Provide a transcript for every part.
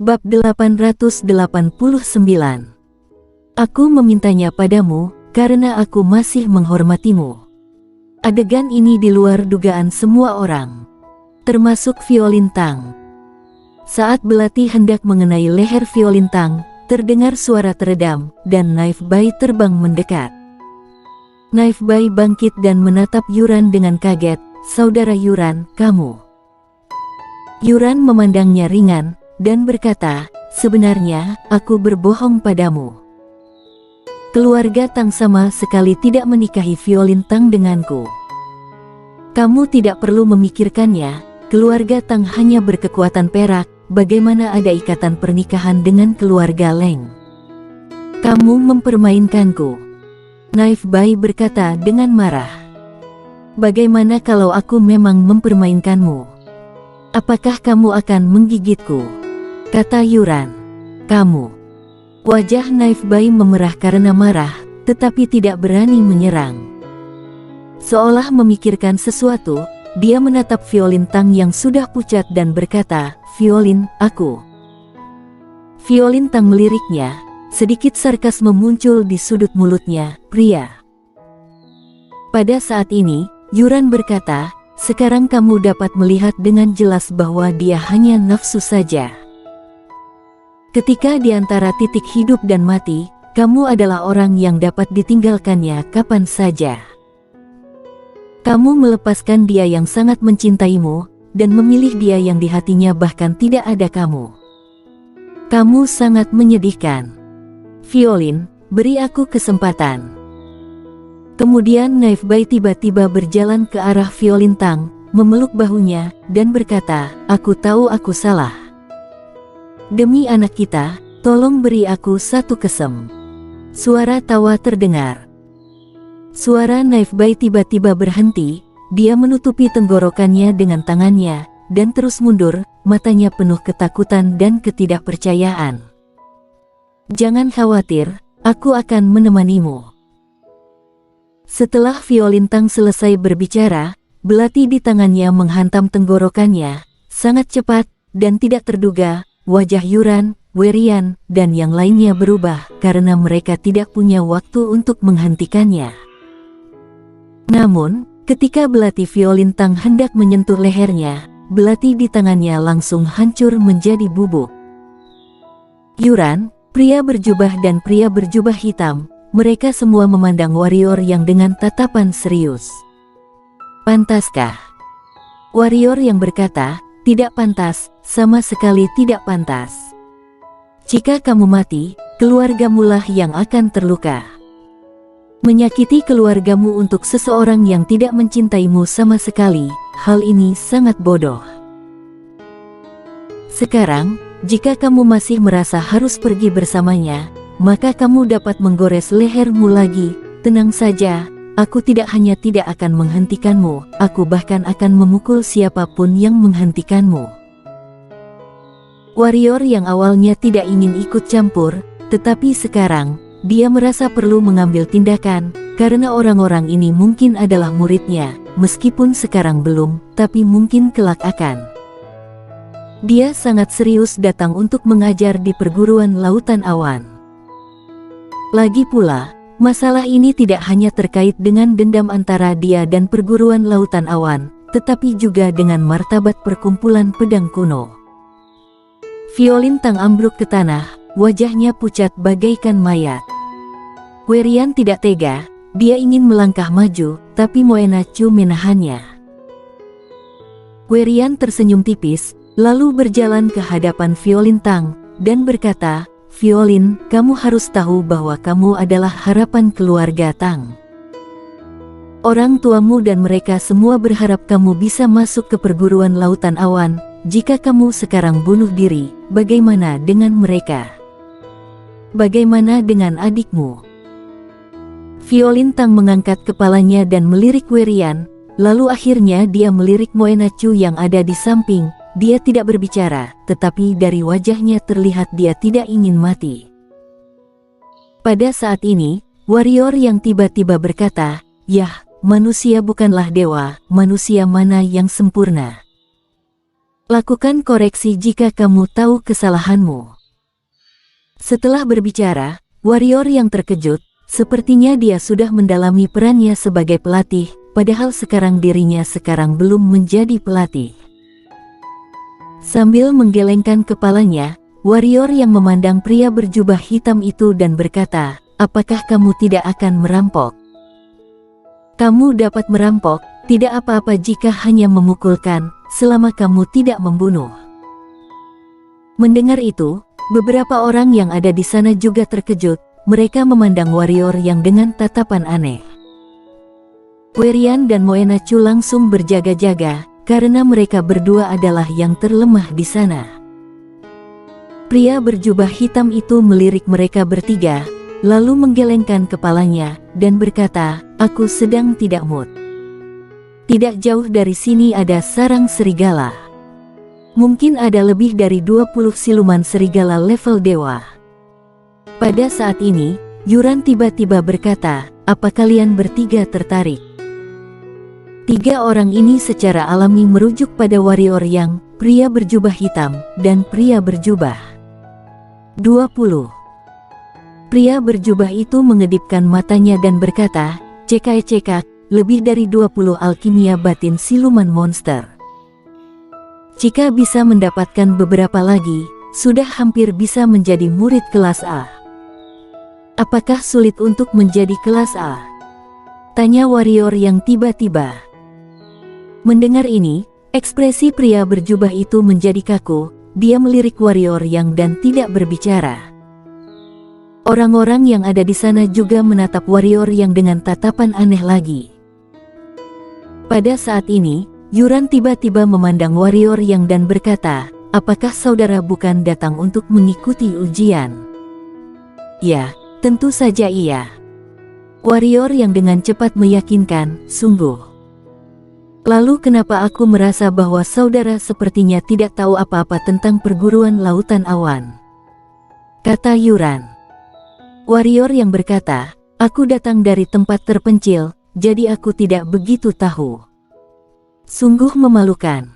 Bab 889. Aku memintanya padamu, karena aku masih menghormatimu. Adegan ini di luar dugaan semua orang, termasuk Violintang. Saat Belati hendak mengenai leher Violintang, terdengar suara teredam, dan Knife Bay terbang mendekat. Knife Bay bangkit dan menatap Yuran dengan kaget. "Saudara Yuran, kamu?" Yuran memandangnya ringan, dan berkata, "Sebenarnya, aku berbohong padamu. Keluarga Tang sama sekali tidak menikahi Violintang denganku. Kamu tidak perlu memikirkannya, keluarga Tang hanya berkekuatan perak, bagaimana ada ikatan pernikahan dengan keluarga Leng? Kamu mempermainkanku." Knife Bay berkata dengan marah. "Bagaimana kalau aku memang mempermainkanmu? Apakah kamu akan menggigitku?" kata Yuran. "Kamu." Wajah Knife Bay memerah karena marah, tetapi tidak berani menyerang. Seolah memikirkan sesuatu, dia menatap Violintang yang sudah pucat dan berkata, "Violin, aku." Violintang meliriknya, sedikit sarkasme muncul di sudut mulutnya, "Pria." Pada saat ini, Yuran berkata, "Sekarang kamu dapat melihat dengan jelas bahwa dia hanya nafsu saja. Ketika di antara titik hidup dan mati, kamu adalah orang yang dapat ditinggalkannya kapan saja. Kamu melepaskan dia yang sangat mencintaimu, dan memilih dia yang di hatinya bahkan tidak ada kamu. Kamu sangat menyedihkan. Violin, beri aku kesempatan." Kemudian Knife Bay tiba-tiba berjalan ke arah Violintang, memeluk bahunya, dan berkata, "Aku tahu aku salah. Demi anak kita, tolong beri aku satu kesem." Suara tawa terdengar. Suara Knife Bay tiba-tiba berhenti, dia menutupi tenggorokannya dengan tangannya, dan terus mundur, matanya penuh ketakutan dan ketidakpercayaan. "Jangan khawatir, aku akan menemanimu." Setelah Violintang selesai berbicara, belati di tangannya menghantam tenggorokannya, sangat cepat, dan tidak terduga. Wajah Yuran, Werian, dan yang lainnya berubah karena mereka tidak punya waktu untuk menghentikannya. Namun, ketika belati Violintang hendak menyentuh lehernya, belati di tangannya langsung hancur menjadi bubuk. Yuran, pria berjubah dan pria berjubah hitam, mereka semua memandang warrior yang dengan tatapan serius. "Pantaskah?" Warrior yang berkata, "Tidak pantas, sama sekali tidak pantas. Jika kamu mati, keluargamulah yang akan terluka. Menyakiti keluargamu untuk seseorang yang tidak mencintaimu sama sekali, hal ini sangat bodoh. Sekarang, jika kamu masih merasa harus pergi bersamanya, maka kamu dapat menggores lehermu lagi. Tenang saja, aku tidak hanya tidak akan menghentikanmu, aku bahkan akan memukul siapapun yang menghentikanmu." Warrior yang awalnya tidak ingin ikut campur, tetapi sekarang, dia merasa perlu mengambil tindakan, karena orang-orang ini mungkin adalah muridnya, meskipun sekarang belum, tapi mungkin kelak akan. Dia sangat serius datang untuk mengajar di perguruan Lautan Awan. Lagi pula, masalah ini tidak hanya terkait dengan dendam antara dia dan perguruan Lautan Awan, tetapi juga dengan martabat perkumpulan pedang kuno. Violintang ambruk ke tanah, wajahnya pucat bagaikan mayat. Werian tidak tega, dia ingin melangkah maju, tapi Moena Chu menahannya. Werian tersenyum tipis, lalu berjalan ke hadapan Violintang, dan berkata, "Violin, kamu harus tahu bahwa kamu adalah harapan keluarga Tang. Orang tuamu dan mereka semua berharap kamu bisa masuk ke perguruan Lautan Awan. Jika kamu sekarang bunuh diri, bagaimana dengan mereka? Bagaimana dengan adikmu?" Violintang mengangkat kepalanya dan melirik Werian, lalu akhirnya dia melirik Moena Chu yang ada di samping. Dia tidak berbicara, tetapi dari wajahnya terlihat dia tidak ingin mati. Pada saat ini, warrior yang tiba-tiba berkata, "Yah, manusia bukanlah dewa, manusia mana yang sempurna?" Lakukan koreksi jika kamu tahu kesalahanmu. Setelah berbicara, warrior yang terkejut, sepertinya dia sudah mendalami perannya sebagai pelatih, padahal sekarang dirinya sekarang belum menjadi pelatih. Sambil menggelengkan kepalanya, warrior yang memandang pria berjubah hitam itu dan berkata, "Apakah kamu tidak akan merampok? Kamu dapat merampok, tidak apa-apa jika hanya memukulkan, selama kamu tidak membunuh." Mendengar itu, beberapa orang yang ada di sana juga terkejut, mereka memandang warrior yang dengan tatapan aneh. Werian dan Moena Chu langsung berjaga-jaga, karena mereka berdua adalah yang terlemah di sana. Pria berjubah hitam itu melirik mereka bertiga, lalu menggelengkan kepalanya, dan berkata, "Aku sedang tidak mood. Tidak jauh dari sini ada sarang serigala. Mungkin ada lebih dari 20 siluman serigala level dewa." Pada saat ini, Yuran tiba-tiba berkata, "Apa kalian bertiga tertarik?" Tiga orang ini secara alami merujuk pada warrior yang, pria berjubah hitam, dan pria berjubah 20. Pria berjubah itu mengedipkan matanya dan berkata, "Cekak-cekak, lebih dari 20 alkimia batin siluman monster. Jika bisa mendapatkan beberapa lagi, sudah hampir bisa menjadi murid kelas A." "Apakah sulit untuk menjadi kelas A?" tanya warrior yang tiba-tiba. Mendengar ini, ekspresi pria berjubah itu menjadi kaku. Dia melirik warrior yang dan tidak berbicara. Orang-orang yang ada di sana juga menatap warrior yang dengan tatapan aneh lagi. Pada saat ini, Yuran tiba-tiba memandang warrior yang dan berkata, "Apakah saudara bukan datang untuk mengikuti ujian?" "Ya, tentu saja iya." Warrior yang dengan cepat meyakinkan, "Sungguh. Lalu kenapa aku merasa bahwa saudara sepertinya tidak tahu apa-apa tentang perguruan lautan awan?" kata Yuran. Warrior yang berkata, "Aku datang dari tempat terpencil, jadi aku tidak begitu tahu." Sungguh memalukan.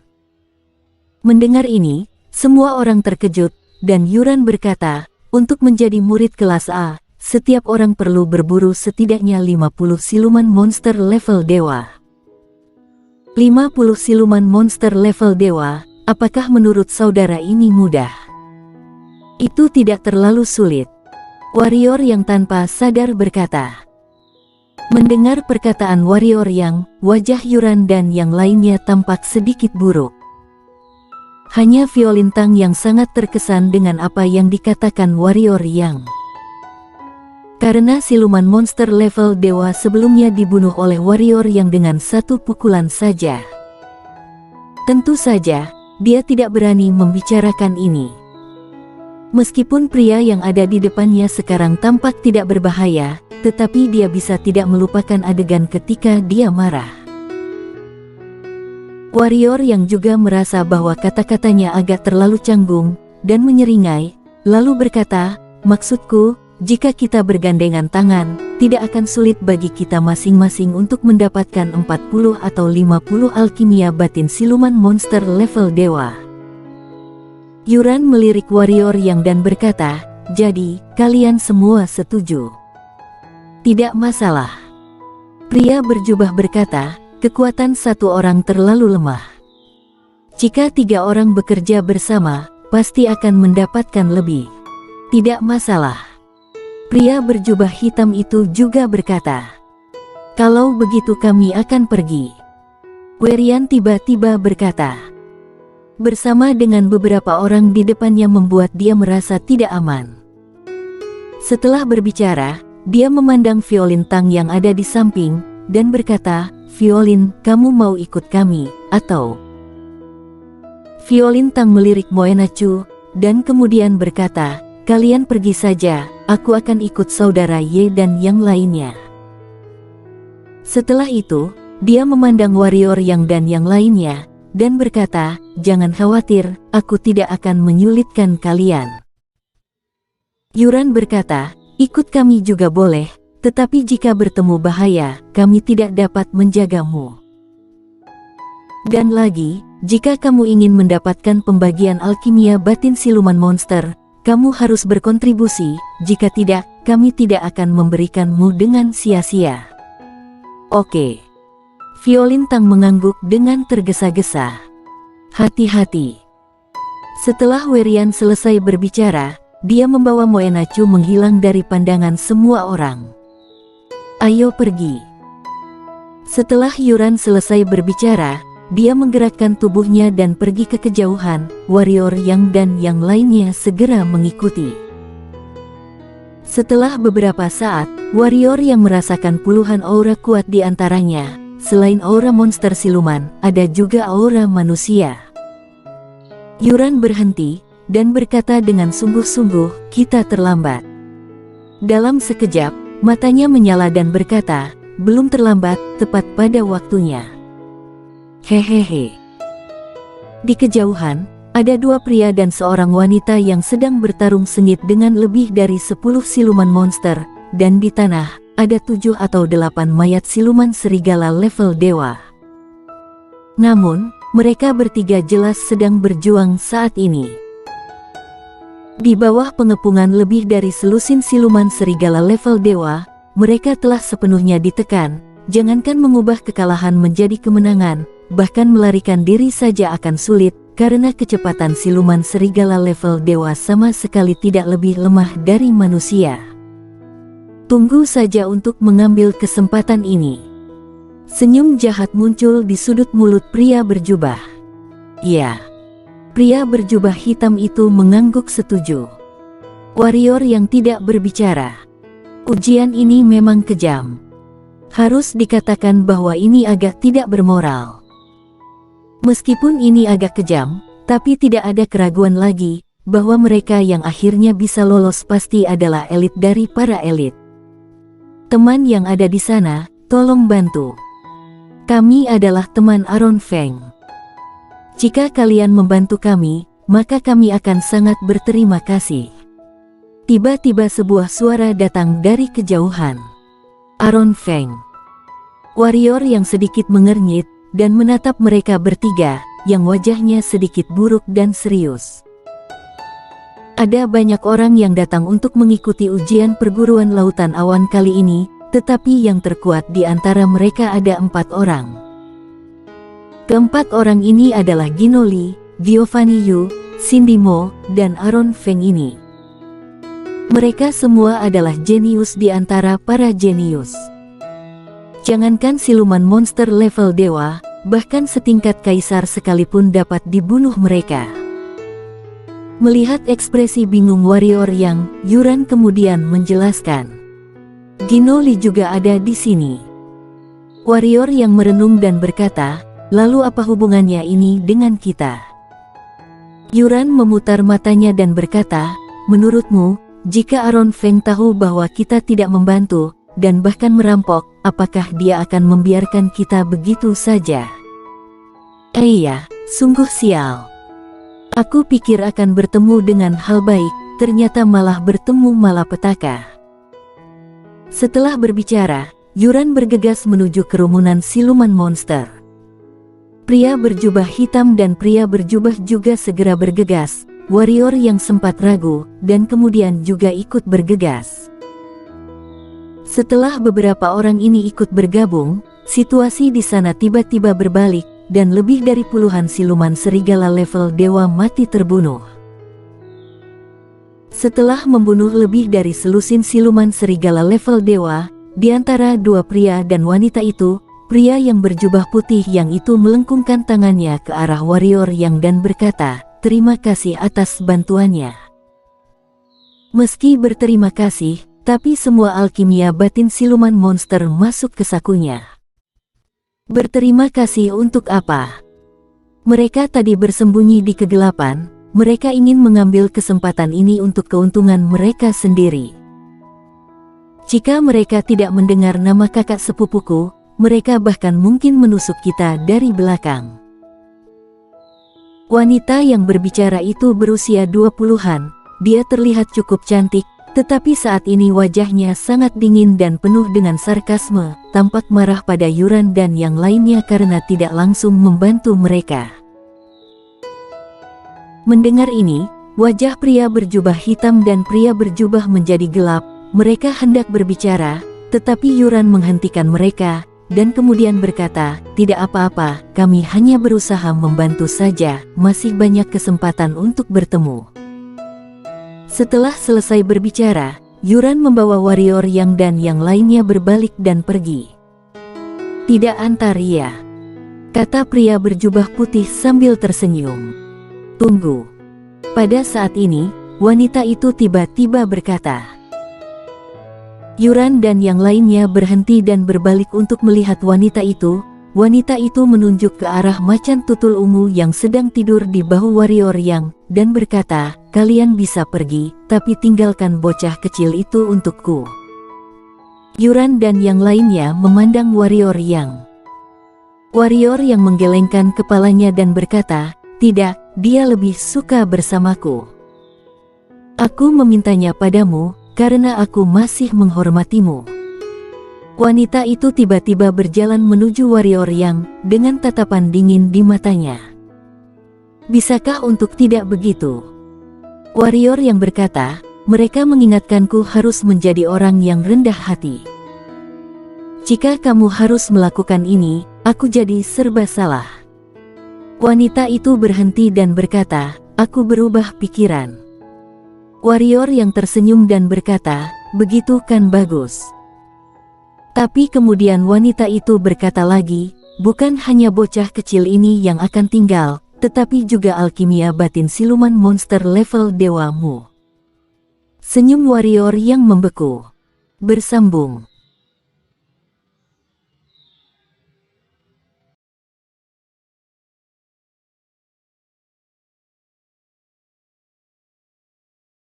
Mendengar ini, semua orang terkejut, dan Yuran berkata, "Untuk menjadi murid kelas A, setiap orang perlu berburu setidaknya 50 siluman monster level dewa." 50 siluman monster level dewa, apakah menurut saudara ini mudah? Itu tidak terlalu sulit. Warrior yang tanpa sadar berkata. Mendengar perkataan warrior yang, wajah Yuran dan yang lainnya tampak sedikit buruk. Hanya Violintang yang sangat terkesan dengan apa yang dikatakan warrior yang. Karena siluman monster level dewa sebelumnya dibunuh oleh warrior yang dengan satu pukulan saja. Tentu saja, dia tidak berani membicarakan ini. Meskipun pria yang ada di depannya sekarang tampak tidak berbahaya, tetapi dia bisa tidak melupakan adegan ketika dia marah. Warrior yang juga merasa bahwa kata-katanya agak terlalu canggung, dan menyeringai, lalu berkata, "Maksudku, jika kita bergandengan tangan, tidak akan sulit bagi kita masing-masing untuk mendapatkan 40 atau 50 alkimia batin siluman monster level dewa." Yuran melirik warrior yang dan berkata, "Jadi, kalian semua setuju?" "Tidak masalah." Pria berjubah berkata, "Kekuatan satu orang terlalu lemah. Jika 3 orang bekerja bersama, pasti akan mendapatkan lebih." "Tidak masalah." Pria berjubah hitam itu juga berkata, "Kalau begitu kami akan pergi." Werian tiba-tiba berkata. Bersama dengan beberapa orang di depannya membuat dia merasa tidak aman. Setelah berbicara, dia memandang Violintang yang ada di samping, dan berkata, "Violin, kamu mau ikut kami, atau?" Violintang melirik Moena Chu, dan kemudian berkata, "Kalian pergi saja, aku akan ikut saudara Ye dan yang lainnya." Setelah itu, dia memandang warrior yang dan yang lainnya, dan berkata, "Jangan khawatir, aku tidak akan menyulitkan kalian." Yuran berkata, "Ikut kami juga boleh, tetapi jika bertemu bahaya, kami tidak dapat menjagamu." Dan lagi, jika kamu ingin mendapatkan pembagian alkimia batin siluman monster, kamu harus berkontribusi, jika tidak, kami tidak akan memberikanmu dengan sia-sia. Oke. Violintang mengangguk dengan tergesa-gesa. Hati-hati. Setelah Werian selesai berbicara, dia membawa Moenacu menghilang dari pandangan semua orang. Ayo pergi. Setelah Yuran selesai berbicara, dia menggerakkan tubuhnya dan pergi ke kejauhan. Warrior Yang dan yang lainnya segera mengikuti. Setelah beberapa saat, warrior yang merasakan puluhan aura kuat di antaranya. Selain aura monster siluman, ada juga aura manusia. Yuran berhenti dan berkata dengan sungguh-sungguh, "Kita terlambat." Dalam sekejap, matanya menyala dan berkata, "Belum terlambat, tepat pada waktunya." Hehehe. Di kejauhan, ada dua pria dan seorang wanita yang sedang bertarung sengit dengan lebih dari 10 siluman monster, dan di tanah, ada 7 atau 8 mayat siluman serigala level dewa. Namun, mereka bertiga jelas sedang berjuang saat ini. Di bawah pengepungan lebih dari selusin siluman serigala level dewa, mereka telah sepenuhnya ditekan, jangankan mengubah kekalahan menjadi kemenangan, bahkan melarikan diri saja akan sulit, karena kecepatan siluman serigala level dewa sama sekali tidak lebih lemah dari manusia. Tunggu saja untuk mengambil kesempatan ini. Senyum jahat muncul di sudut mulut pria berjubah. Ya, pria berjubah hitam itu mengangguk setuju. Warrior yang tidak berbicara. Ujian ini memang kejam. Harus dikatakan bahwa ini agak tidak bermoral. Meskipun ini agak kejam, tapi tidak ada keraguan lagi, bahwa mereka yang akhirnya bisa lolos pasti adalah elit dari para elit. Teman yang ada di sana, tolong bantu. Kami adalah teman Aron Feng. Jika kalian membantu kami, maka kami akan sangat berterima kasih. Tiba-tiba sebuah suara datang dari kejauhan. Aron Feng. Warrior yang sedikit mengernyit, dan menatap mereka bertiga, yang wajahnya sedikit buruk dan serius. Ada banyak orang yang datang untuk mengikuti ujian perguruan lautan awan kali ini, tetapi yang terkuat di antara mereka ada 4 orang. Keempat orang ini adalah Ginoli, Giovanni Yu, Cindy Mo, dan Aron Feng ini. Mereka semua adalah jenius di antara para jenius. Jangankan siluman monster level dewa, bahkan setingkat kaisar sekalipun dapat dibunuh mereka. Melihat ekspresi bingung warrior yang, Yuran kemudian menjelaskan. Ginoli juga ada di sini. Warrior yang merenung dan berkata, lalu apa hubungannya ini dengan kita? Yuran memutar matanya dan berkata, menurutmu, jika Aron Feng tahu bahwa kita tidak membantu, dan bahkan merampok, apakah dia akan membiarkan kita begitu saja? Iya, sungguh sial. Aku pikir akan bertemu dengan hal baik, ternyata malah bertemu malapetaka. Setelah berbicara, Yuran bergegas menuju kerumunan siluman monster. Pria berjubah hitam dan pria berjubah juga segera bergegas, warrior yang sempat ragu, dan kemudian juga ikut bergegas. Setelah beberapa orang ini ikut bergabung, situasi di sana tiba-tiba berbalik, dan lebih dari puluhan siluman serigala level dewa mati terbunuh. Setelah membunuh lebih dari selusin siluman serigala level dewa, di antara dua pria dan wanita itu, pria yang berjubah putih yang itu melengkungkan tangannya ke arah warrior yang dan berkata, terima kasih atas bantuannya. Meski berterima kasih, tapi semua alkimia batin siluman monster masuk ke sakunya. Berterima kasih untuk apa? Mereka tadi bersembunyi di kegelapan, mereka ingin mengambil kesempatan ini untuk keuntungan mereka sendiri. Jika mereka tidak mendengar nama kakak sepupuku, mereka bahkan mungkin menusuk kita dari belakang. Wanita yang berbicara itu berusia 20-an, dia terlihat cukup cantik, tetapi saat ini wajahnya sangat dingin dan penuh dengan sarkasme, tampak marah pada Yuran dan yang lainnya karena tidak langsung membantu mereka. Mendengar ini, wajah pria berjubah hitam dan pria berjubah menjadi gelap. Mereka hendak berbicara, tetapi Yuran menghentikan mereka, dan kemudian berkata, "Tidak apa-apa, kami hanya berusaha membantu saja, masih banyak kesempatan untuk bertemu." Setelah selesai berbicara, Yuran membawa warrior yang dan yang lainnya berbalik dan pergi. "Tidak Antaria," kata pria berjubah putih sambil tersenyum. "Tunggu." Pada saat ini, wanita itu tiba-tiba berkata. Yuran dan yang lainnya berhenti dan berbalik untuk melihat wanita itu. Wanita itu menunjuk ke arah macan tutul ungu yang sedang tidur di bahu warrior yang, dan berkata, "Kalian bisa pergi, tapi tinggalkan bocah kecil itu untukku." Yuran dan yang lainnya memandang warrior yang. Warrior yang menggelengkan kepalanya dan berkata, "Tidak, dia lebih suka bersamaku. Aku memintanya padamu, karena aku masih menghormatimu." Wanita itu tiba-tiba berjalan menuju warrior yang, dengan tatapan dingin di matanya. "Bisakah untuk tidak begitu?" Warrior yang berkata, "Mereka mengingatkanku harus menjadi orang yang rendah hati. Jika kamu harus melakukan ini, aku jadi serba salah." Wanita itu berhenti dan berkata, "Aku berubah pikiran." Warrior yang tersenyum dan berkata, "Begitu kan bagus." Tapi kemudian wanita itu berkata lagi, "Bukan hanya bocah kecil ini yang akan tinggal, tetapi juga alkimia batin siluman monster level dewamu." Senyum warrior yang membeku. Bersambung.